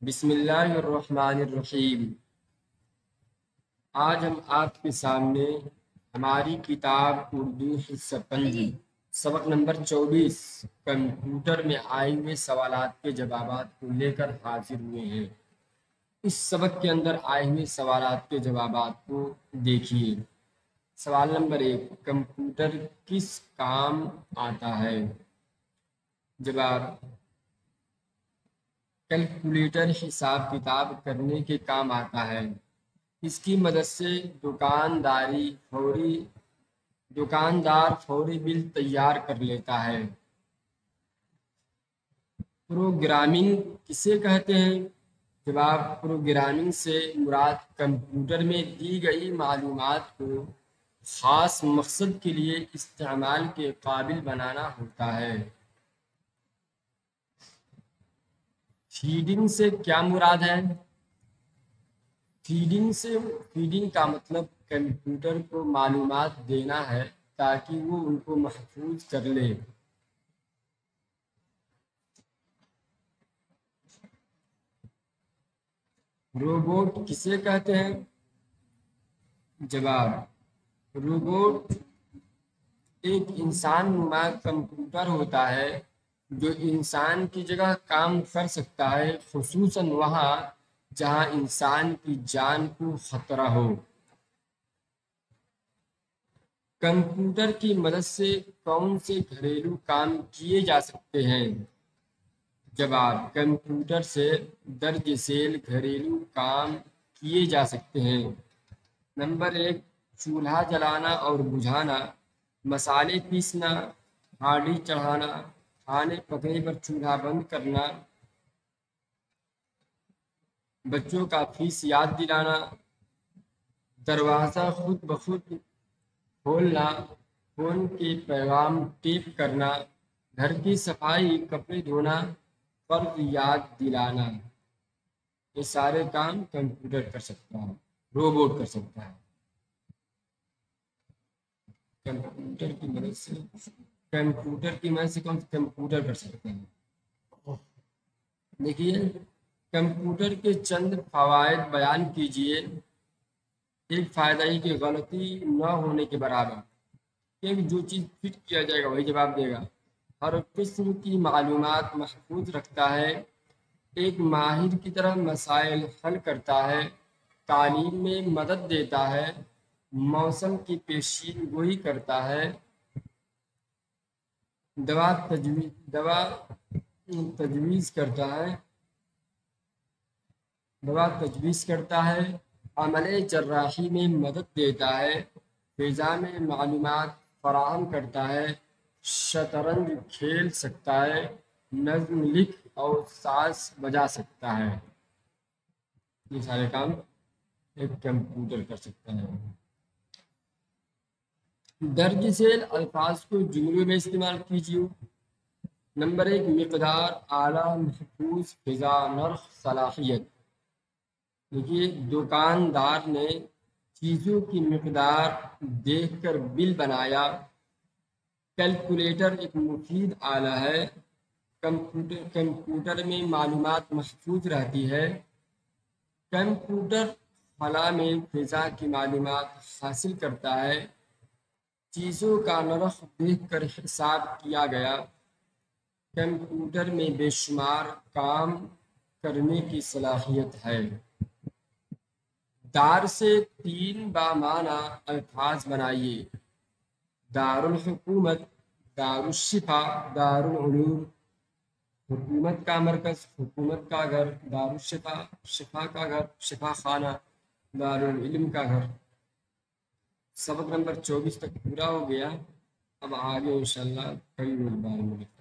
بسم اللہ الرحمن الرحیم۔ آج ہم آپ کے سامنے ہماری کتاب اردو حصہ پنجی سبق نمبر 24 کمپیوٹر میں آئے ہوئے سوالات کے جوابات کو لے کر حاضر ہوئے ہیں۔ اس سبق کے اندر آئے ہوئے سوالات کے جوابات کو دیکھیے۔ سوال نمبر 1، کمپیوٹر کس کام آتا ہے؟ جواب: کیلکولیٹر حساب کتاب کرنے کے کام آتا ہے۔ اس کی مدد سے دکاندار فوری بل تیار کر لیتا ہے۔ پروگرامنگ کسے کہتے ہیں؟ جواب: پروگرامنگ سے مراد کمپیوٹر میں دی گئی معلومات کو خاص مقصد کے لیے استعمال کے قابل بنانا ہوتا ہے۔ فیڈنگ سے کیا مراد ہے؟ فیڈنگ کا مطلب کمپیوٹر کو معلومات دینا ہے تاکہ وہ ان کو محفوظ کر لے۔ روبوٹ کسے کہتے ہیں؟ جواب: روبوٹ ایک انسان نما کمپیوٹر ہوتا ہے جو انسان کی جگہ کام کر سکتا ہے، خصوصاً وہاں جہاں انسان کی جان کو خطرہ ہو۔ کمپیوٹر کی مدد سے کون سے گھریلو کام کیے جا سکتے ہیں؟ جواب: کمپیوٹر سے درج ذیل گھریلو کام کیے جا سکتے ہیں۔ نمبر 1، چولہا جلانا اور بجھانا، مسالے پیسنا، ہانڈی چڑھانا، کھانے پکنے پر چولہا بند کرنا، بچوں کا فیس یاد دلانا، دروازہ خود بخود کھولنا، فون کے پیغام ٹیپ کرنا، گھر کی صفائی، کپڑے دھونا، فرض یاد دلانا۔ یہ سارے کام کمپیوٹر کر سکتا ہے، روبوٹ کر سکتا ہے۔ کمپیوٹر کی مدد سے کمپیوٹر کر سکتے ہیں۔ دیکھیے، کمپیوٹر کے چند فوائد بیان کیجئے۔ ایک فائدہ یہ کہ غلطی نہ ہونے کے برابر، کہ جو چیز فٹ کیا جائے گا وہی جواب دے گا۔ ہر قسم کی معلومات محفوظ رکھتا ہے، ایک ماہر کی طرح مسائل حل کرتا ہے، تعلیم میں مدد دیتا ہے، موسم کی پیشین گوئی کرتا ہے، دوا تجویز کرتا ہے، عمل جراحی میں مدد دیتا ہے، فضا میں معلومات فراہم کرتا ہے، شطرنج کھیل سکتا ہے، نظم لکھ اور ساز بجا سکتا ہے۔ یہ سارے کام ایک کمپیوٹر کر سکتا ہے۔ درج ذیل الفاظ کو جملوں میں استعمال کیجیے۔ نمبر 1، مقدار، اعلیٰ، محفوظ، فضا، نرخ، صلاحیت۔ دیکھیے، دکاندار نے چیزوں کی مقدار دیکھ کر بل بنایا۔ کیلکولیٹر ایک مفید آلہ ہے، کمپیوٹر میں معلومات محفوظ رہتی ہے۔ کمپیوٹر خلا میں فضا کی معلومات حاصل کرتا ہے۔ چیزوں کا نرخ دیکھ کر حساب کیا گیا۔ کمپیوٹر میں بے شمار کام کرنے کی صلاحیت ہے۔ دار سے 3 بامعنی الفاظ بنائیے: دارالحکومت، دارالشفا، دارالعلوم۔ حکومت کا مرکز، حکومت کا گھر، دارالشفا، شفا کا گھر، شفا خانہ، دارالعلم کا گھر۔ سبق نمبر 24 تک پورا ہو گیا۔ اب آگے انشاءاللہ کئی بار ملیں۔